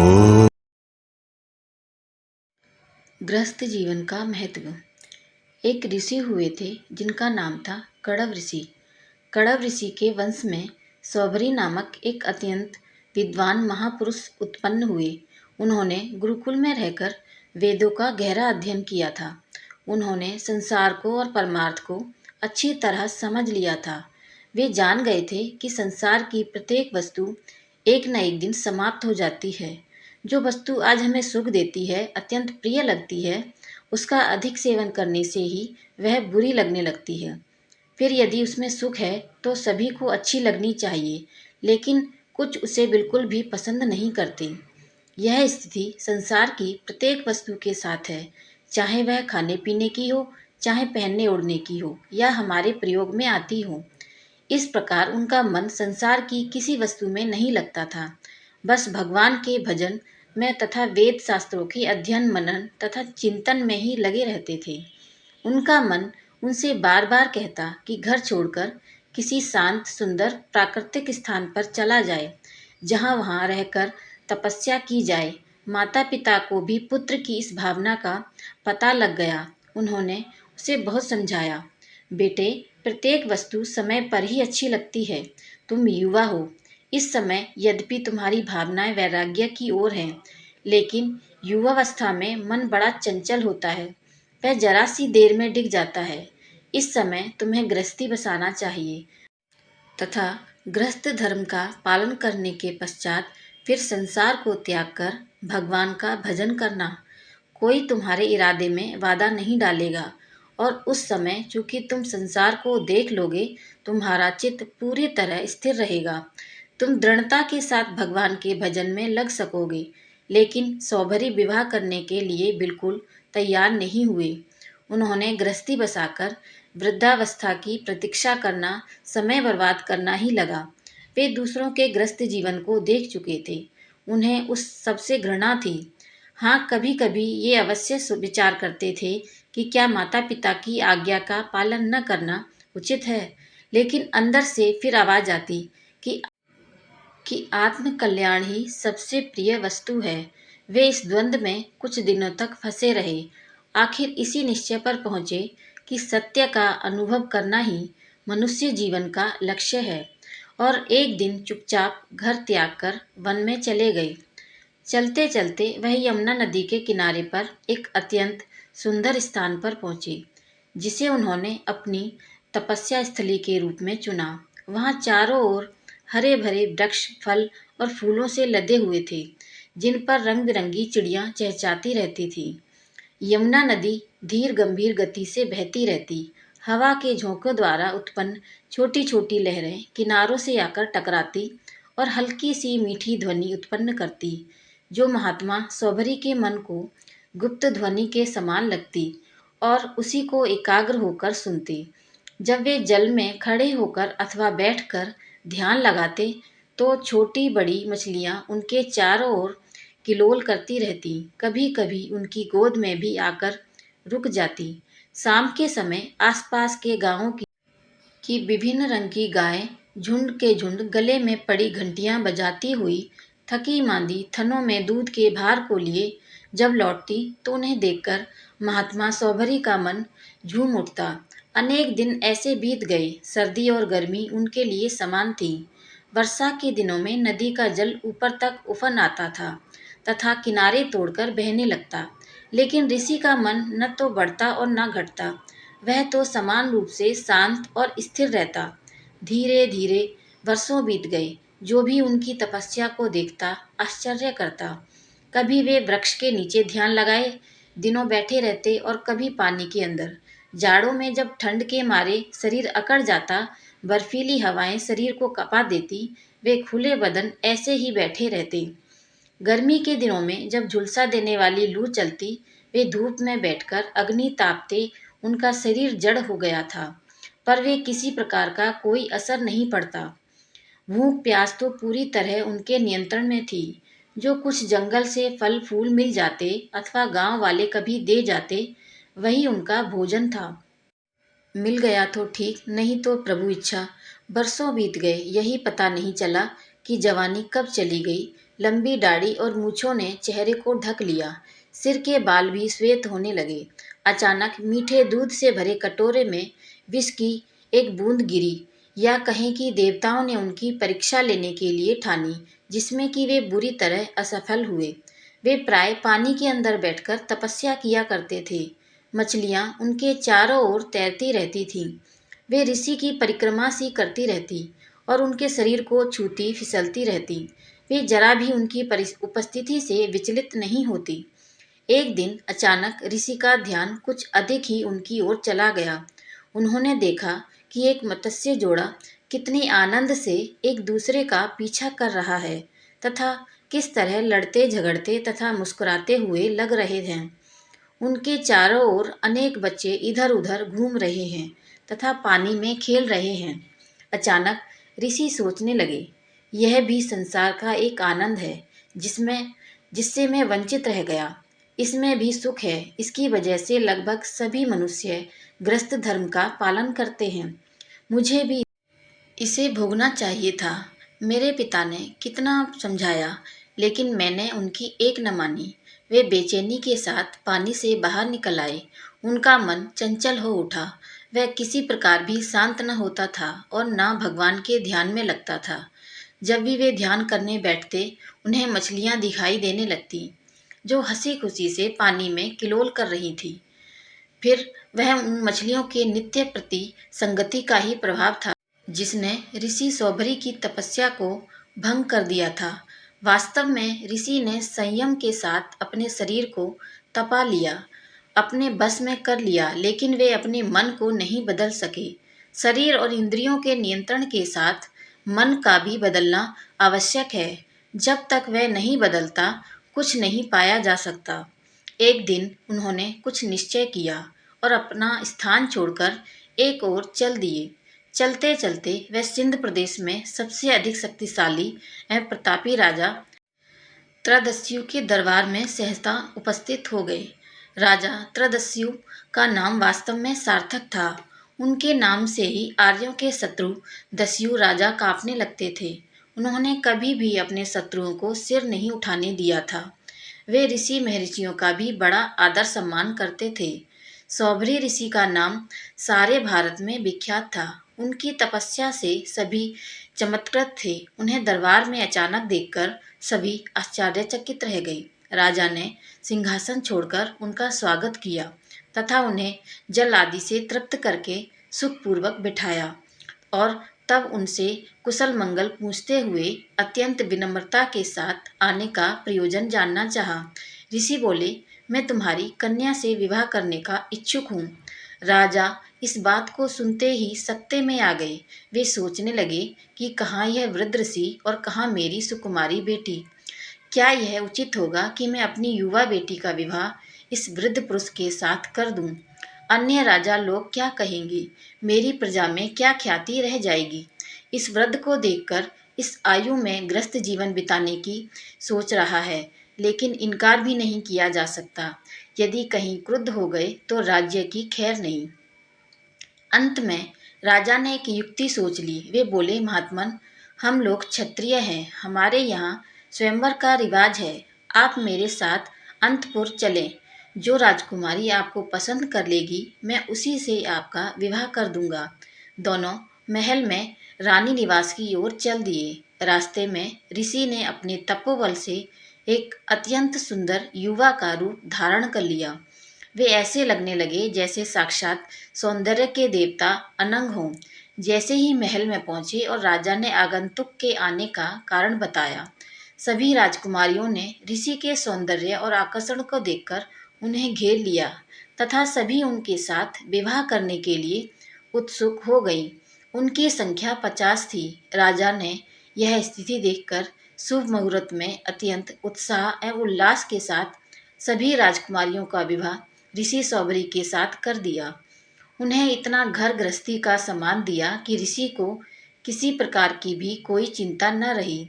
ओ गृहस्थ जीवन का महत्व। एक ऋषि हुए थे जिनका नाम था कण्व ऋषि। कण्व ऋषि के वंश में सौभरी नामक एक अत्यंत विद्वान महापुरुष उत्पन्न हुए। उन्होंने गुरुकुल में रहकर वेदों का गहरा अध्ययन किया था। उन्होंने संसार को और परमार्थ को अच्छी तरह समझ लिया था। वे जान गए थे कि संसार की प्रत्येक वस्तु एक न एक दिन समाप्त हो जाती है। जो वस्तु आज हमें सुख देती है, अत्यंत प्रिय लगती है, उसका अधिक सेवन करने से ही वह बुरी लगने लगती है। फिर यदि उसमें सुख है तो सभी को अच्छी लगनी चाहिए, लेकिन कुछ उसे बिल्कुल भी पसंद नहीं करते। यह स्थिति संसार की प्रत्येक वस्तु के साथ है, चाहे वह खाने पीने की हो, चाहे पहनने ओढ़ने की हो, या हमारे प्रयोग में आती हो। इस प्रकार उनका मन संसार की किसी वस्तु में नहीं लगता था, बस भगवान के भजन में तथा वेद शास्त्रों के अध्ययन मनन तथा चिंतन में ही लगे रहते थे। उनका मन उनसे बार बार कहता कि घर छोड़कर किसी शांत सुंदर प्राकृतिक स्थान पर चला जाए, जहाँ वहाँ रहकर तपस्या की जाए। माता पिता को भी पुत्र की इस भावना का पता लग गया। उन्होंने उसे बहुत समझाया, बेटे, प्रत्येक वस्तु समय पर ही अच्छी लगती है। तुम युवा हो, इस समय यद्यपि तुम्हारी भावनाएं वैराग्य की ओर हैं, लेकिन युवावस्था में मन बड़ा चंचल होता है, वह जरा सी देर में डिग जाता है। इस समय तुम्हें गृहस्थी बसाना चाहिए तथा गृहस्थ धर्म का पालन करने के पश्चात फिर संसार को त्याग कर भगवान का भजन करना। कोई तुम्हारे इरादे में बाधा नहीं डालेगा, और उस समय चूंकि तुम संसार को देख लोगे, तुम्हारा चित्त पूरी तरह स्थिर रहेगा। तुम दृढ़ता के साथ भगवान के भजन में लग सकोगे। लेकिन सौभरी विवाह करने के लिए बिल्कुल तैयार नहीं हुए। उन्होंने गृहस्थी बसाकर वृद्धावस्था की प्रतीक्षा करना समय बर्बाद करना ही लगा। वे दूसरों के गृहस्थ जीवन को देख चुके थे। उन्हें उस सबसे घृणा थी। हाँ, कभी कभी ये अवश्य विचार करते थे कि क्या माता पिता की आज्ञा का पालन न करना उचित है, लेकिन अंदर से फिर आवाज आती कि आत्म कल्याण ही सबसे प्रिय वस्तु है। वे इस द्वंद्व में कुछ दिनों तक फंसे रहे। आखिर इसी निश्चय पर पहुंचे कि सत्य का अनुभव करना ही मनुष्य जीवन का लक्ष्य है, और एक दिन चुपचाप घर त्याग कर वन में चले गए। चलते चलते वह यमुना नदी के किनारे पर एक अत्यंत सुंदर स्थान पर पहुंचे, जिसे उन्होंने अपनी तपस्या स्थली के रूप में चुना। वहां चारों ओर हरे भरे वृक्ष फल और फूलों से लदे हुए थे, जिन पर रंग बिरंगी चिड़ियां चहचहाती रहती थी। यमुना नदी धीर गंभीर गति से बहती रहती। हवा के झोंकों द्वारा उत्पन्न छोटी छोटी लहरें किनारों से आकर टकराती और हल्की सी मीठी ध्वनि उत्पन्न करती, जो महात्मा सौभरी के मन को गुप्त ध्वनि के समान लगती और उसी को एकाग्र होकर सुनते। जब वे जल में खड़े होकर अथवा बैठकर ध्यान लगाते, तो छोटी बड़ी मछलियां उनके चारों ओर किलोल करती रहती, कभी कभी उनकी गोद में भी आकर रुक जाती। शाम के समय आसपास के गांवों की विभिन्न रंग की गायें झुंड के झुंड गले में पड़ी घंटियां बजाती हुई थकी मांदी थनों में दूध के भार को लिए जब लौटती, तो उन्हें देखकर महात्मा सौभरी का मन झूम उठता। अनेक दिन ऐसे बीत गए। सर्दी और गर्मी उनके लिए समान थी। वर्षा के दिनों में नदी का जल ऊपर तक उफन आता था तथा किनारे तोड़कर बहने लगता, लेकिन ऋषि का मन न तो बढ़ता और न घटता। वह तो समान रूप से शांत और स्थिर रहता। धीरे धीरे वर्षों बीत गए। जो भी उनकी तपस्या को देखता आश्चर्य करता। कभी वे वृक्ष के नीचे ध्यान लगाए दिनों बैठे रहते, और कभी पानी के अंदर। जाड़ों में जब ठंड के मारे शरीर अकड़ जाता, बर्फीली हवाएं शरीर को कपा देती, वे खुले बदन ऐसे ही बैठे रहते। गर्मी के दिनों में जब झुलसा देने वाली लू चलती, वे धूप में बैठकर अग्नि तापते। उनका शरीर जड़ हो गया था, पर वे किसी प्रकार का कोई असर नहीं पड़ता। भूख प्यास तो पूरी तरह उनके नियंत्रण में थी। जो कुछ जंगल से फल फूल मिल जाते अथवा गांव वाले कभी दे जाते, वही उनका भोजन था। मिल गया तो ठीक, नहीं तो प्रभु इच्छा। बरसों बीत गए, यही पता नहीं चला कि जवानी कब चली गई। लंबी दाढ़ी और मूछों ने चेहरे को ढक लिया। सिर के बाल भी श्वेत होने लगे। अचानक मीठे दूध से भरे कटोरे में विष की एक बूंद गिरी, या कहें कि देवताओं ने उनकी परीक्षा लेने के लिए ठानी, जिसमें कि वे बुरी तरह असफल हुए। वे प्राय पानी के अंदर बैठकर तपस्या किया करते थे। मछलियां उनके चारों ओर तैरती रहती थीं। वे ऋषि की परिक्रमा सी करती रहती और उनके शरीर को छूती फिसलती रहती। वे जरा भी उनकी उपस्थिति से विचलित नहीं होती। एक दिन अचानक ऋषि का ध्यान कुछ अधिक ही उनकी ओर चला गया। उन्होंने देखा कि एक मत्स्य जोड़ा कितने आनंद से एक दूसरे का पीछा कर रहा है तथा किस तरह लड़ते झगड़ते तथा मुस्कुराते हुए लग रहे हैं। उनके चारों ओर अनेक बच्चे इधर उधर घूम रहे हैं तथा पानी में खेल रहे हैं। अचानक ऋषि सोचने लगे, यह भी संसार का एक आनंद है जिससे मैं वंचित रह गया। इसमें भी सुख है। इसकी वजह से लगभग सभी मनुष्य ग्रस्त धर्म का पालन करते हैं। मुझे भी इसे भोगना चाहिए था। मेरे पिता ने कितना समझाया, लेकिन मैंने उनकी एक न मानी। वे बेचैनी के साथ पानी से बाहर निकल आए। उनका मन चंचल हो उठा। वह किसी प्रकार भी शांत न होता था और न भगवान के ध्यान में लगता था। जब भी वे ध्यान करने बैठते, उन्हें मछलियां दिखाई देने लगती, जो हंसी खुशी से पानी में किलोल कर रही थी। फिर वह उन मछलियों के नित्य प्रति संगति का ही प्रभाव था जिसने ऋषि सौभरी की तपस्या को भंग कर दिया था। वास्तव में ऋषि ने संयम के साथ अपने शरीर को तपा लिया, अपने बस में कर लिया, लेकिन वे अपने मन को नहीं बदल सके। शरीर और इंद्रियों के नियंत्रण के साथ मन का भी बदलना आवश्यक है। जब तक वह नहीं बदलता, कुछ नहीं पाया जा सकता। एक दिन उन्होंने कुछ निश्चय किया और अपना स्थान छोड़कर एक ओर चल दिए। चलते चलते वह सिंध प्रदेश में सबसे अधिक शक्तिशाली एवं प्रतापी राजा त्रदस्यु के दरबार में सहसा उपस्थित हो गए। राजा त्रदस्यु का नाम वास्तव में सार्थक था। उनके नाम से ही आर्यों के शत्रु दस्यु राजा कांपने लगते थे। उन्होंने कभी भी अपने शत्रुओं को सिर नहीं उठाने दिया था। वे ऋषि महर्षियों का भी बड़ा आदर सम्मान करते थे। सौभरी ऋषि का नाम सारे भारत में विख्यात था। उनकी तपस्या से सभी चमत्कृत थे। उन्हें दरबार में अचानक देखकर सभी आश्चर्यचकित रह गए। राजा ने सिंहासन छोड़कर उनका स्वागत किया तथा उन्हें जल आदि से तृप्त करके सुखपूर्वक बिठाया और तब उनसे कुशल मंगल पूछते हुए अत्यंत विनम्रता के साथ आने का प्रयोजन जानना चाहा। ऋषि बोले, मैं तुम्हारी कन्या से विवाह करने का इच्छुक हूँ। राजा इस बात को सुनते ही सकते में आ गए। वे सोचने लगे कि कहाँ यह वृद्ध ऋषि और कहाँ मेरी सुकुमारी बेटी। क्या यह उचित होगा कि मैं अपनी युवा बेटी का विवाह इस वृद्ध पुरुष के साथ कर दूं? अन्य राजा लोग क्या कहेंगे? मेरी प्रजा में क्या ख्याति रह जाएगी? इस वृद्ध को देखकर इस आयु में ग्रस्त जीवन बिताने की सोच रहा है, लेकिन इनकार भी नहीं किया जा सकता। यदि कहीं क्रुद्ध हो गए तो राज्य की खैर नहीं। अंत में राजा ने एक युक्ति सोच ली। वे बोले, महात्मन, हम लोग क्षत्रिय हैं, हमारे यहाँ स्वयंवर का रिवाज है। आप मेरे साथ अंतपुर चलें। जो राजकुमारी आपको पसंद कर लेगी, मैं उसी से आपका विवाह कर दूंगा। दोनों महल में रानी निवास की ओर चल दिए। रास्ते में ऋषि ने अपने तपोबल से एक अत्यंत सुंदर युवा का रूप धारण कर लिया। वे ऐसे लगने लगे जैसे साक्षात सौंदर्य के देवता अनंग हों। जैसे ही महल में पहुंचे और राजा ने आगंतुक के आने का कारण बताया, सभी राजकुमारियों ने ऋषि के सौंदर्य और आकर्षण को देखकर उन्हें घेर लिया तथा सभी उनके साथ विवाह करने के लिए उत्सुक हो गई। उनकी संख्या 50 थी। राजा ने यह स्थिति देखकर शुभ मुहूर्त में अत्यंत उत्साह एवं उल्लास के साथ सभी राजकुमारियों का विवाह ऋषि सौभरी के साथ कर दिया। उन्हें इतना घर गृहस्थी का सामान दिया कि ऋषि को किसी प्रकार की भी कोई चिंता न रही।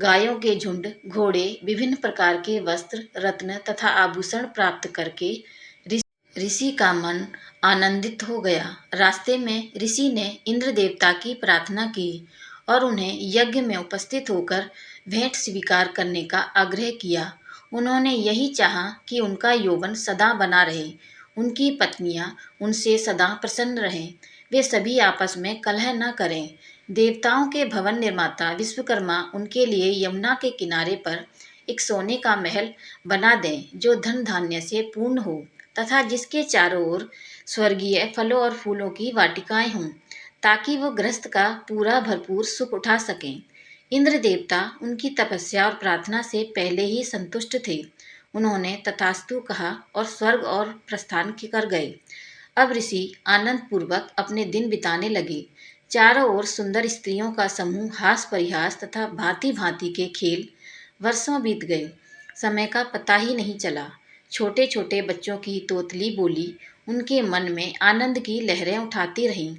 गायों के झुंड, घोड़े, विभिन्न प्रकार के वस्त्र, रत्न तथा आभूषण प्राप्त करके ऋषि का मन आनंदित हो गया। रास्ते में ऋषि ने इंद्र देवता की प्रार्थना की और उन्हें यज्ञ में उपस्थित होकर भेंट स्वीकार करने का आग्रह किया। उन्होंने यही चाहा कि उनका यौवन सदा बना रहे, उनकी पत्नियां उनसे सदा प्रसन्न रहें, वे सभी आपस में कलह न करें। देवताओं के भवन निर्माता विश्वकर्मा उनके लिए यमुना के किनारे पर एक सोने का महल बना दें जो धन धान्य से पूर्ण हो तथा जिसके चारों ओर स्वर्गीय फलों और फूलों की वाटिकाएं हों, ताकि वो गृहस्थ का पूरा भरपूर सुख उठा सकें। इंद्र देवता उनकी तपस्या और प्रार्थना से पहले ही संतुष्ट थे। उन्होंने तथास्तु कहा और स्वर्ग और प्रस्थान कर गए। अब ऋषि आनंद पूर्वक अपने दिन बिताने लगे। चारों ओर सुंदर स्त्रियों का समूह, हास परिहास तथा भांति भांति के खेल। वर्षों बीत गए, समय का पता ही नहीं चला। छोटे छोटे बच्चों की तोतली बोली उनके मन में आनंद की लहरें उठाती रहीं,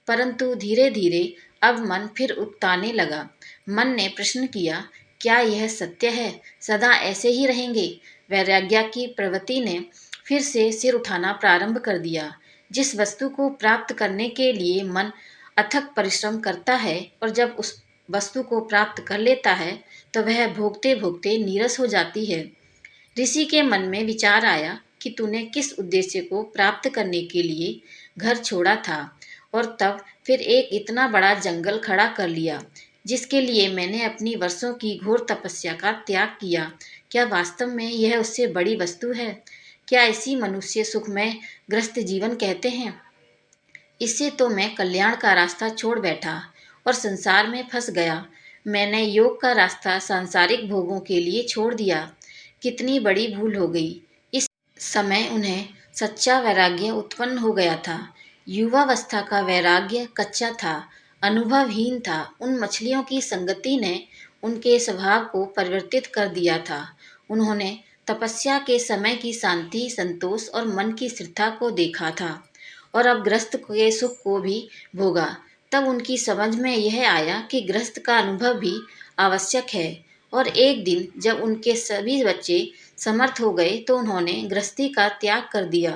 परंतु धीरे धीरे अब मन फिर उकताने लगा। मन ने प्रश्न किया, क्या यह सत्य है? सदा ऐसे ही रहेंगे? वैराग्य की प्रवृत्ति ने फिर से सिर उठाना प्रारंभ कर दिया। जिस वस्तु को प्राप्त करने के लिए मन अथक परिश्रम करता है और जब उस वस्तु को प्राप्त कर लेता है तो वह भोगते भोगते नीरस हो जाती है। ऋषि के मन में विचार आया कि तूने किस उद्देश्य को प्राप्त करने के लिए घर छोड़ा था और तब फिर एक इतना बड़ा जंगल खड़ा कर लिया जिसके लिए मैंने अपनी वर्षों की घोर तपस्या का त्याग किया। क्या वास्तव में यह उससे बड़ी वस्तु है? क्या इसी मनुष्य सुखमय ग्रस्त जीवन कहते हैं? इससे तो मैं कल्याण का रास्ता छोड़ बैठा और संसार में फंस गया। मैंने योग का रास्ता सांसारिक भोगों के लिए छोड़ दिया। कितनी बड़ी भूल हो गई। इस समय उन्हें सच्चा वैराग्य उत्पन्न हो गया था। युवावस्था का वैराग्य कच्चा था, अनुभवहीन था। उन मछलियों की संगति ने उनके स्वभाव को परिवर्तित कर दिया था। उन्होंने तपस्या के समय की शांति, संतोष और मन की स्थिरता को देखा था और अब गृहस्थ के सुख को भी भोगा। तब उनकी समझ में यह आया कि गृहस्थ का अनुभव भी आवश्यक है। और एक दिन जब उनके सभी बच्चे समर्थ हो गए तो उन्होंने गृहस्थी का त्याग कर दिया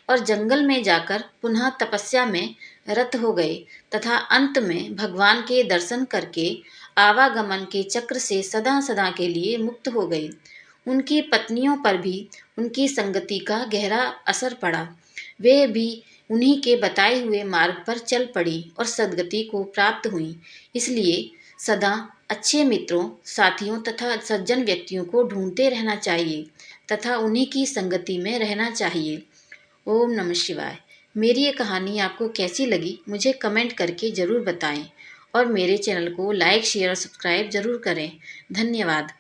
और जंगल में जाकर पुनः तपस्या में रत हो गए तथा अंत में भगवान के दर्शन करके आवागमन के चक्र से सदा सदा के लिए मुक्त हो गए। उनकी पत्नियों पर भी उनकी संगति का गहरा असर पड़ा। वे भी उन्हीं के बताए हुए मार्ग पर चल पड़ी और सद्गति को प्राप्त हुई। इसलिए सदा अच्छे मित्रों, साथियों तथा सज्जन व्यक्तियों को ढूंढते रहना चाहिए तथा उन्हीं की संगति में रहना चाहिए। ओम नमः शिवाय। मेरी ये कहानी आपको कैसी लगी मुझे कमेंट करके ज़रूर बताएं और मेरे चैनल को लाइक, शेयर और सब्सक्राइब ज़रूर करें। धन्यवाद।